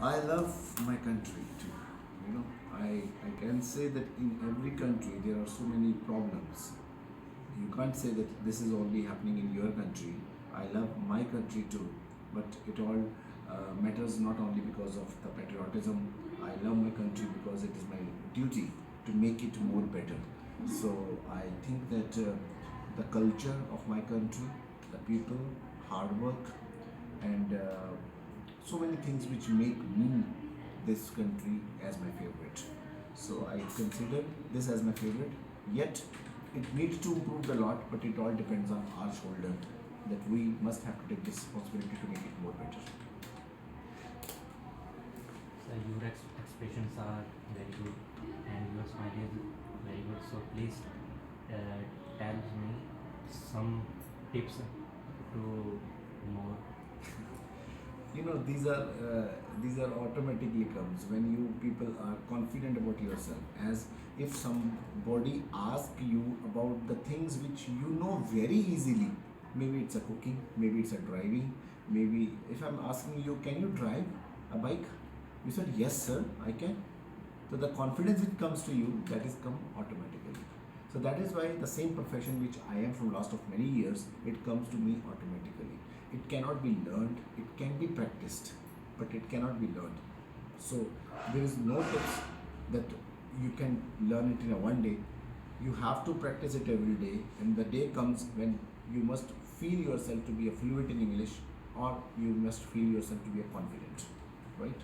I love my country too. You know, I can say that in every country there are so many problems. You can't say that this is only happening in your country. I love my country too, but it all matters not only because of the patriotism. I love my country because it is my duty to make it more better. So I think that the culture of my country, the people, hard work, and so many things which make me this country as my favorite. So I consider this as my favorite. Yet it needs to improve a lot, but it all depends on our shoulder. That we must have to take this responsibility to make it more better. So your expressions are very good and your smile is very good. So please tell me some tips to more. These are automatically comes when you people are confident about yourself. As if somebody ask you about the things which you know very easily. Maybe it's a cooking, maybe it's a driving. Maybe if I'm asking you, can you drive a bike? You said yes, sir, I can. So the confidence which comes to you, that is come automatically. So that is why the same profession which I am from last of many years, it comes to me automatically. It cannot be learned, it can be practiced, but it cannot be learned. So there is no tips that you can learn it in a one day. You have to practice it every day, and the day comes when you must feel yourself to be a fluent in English, or you must feel yourself to be a confident, right?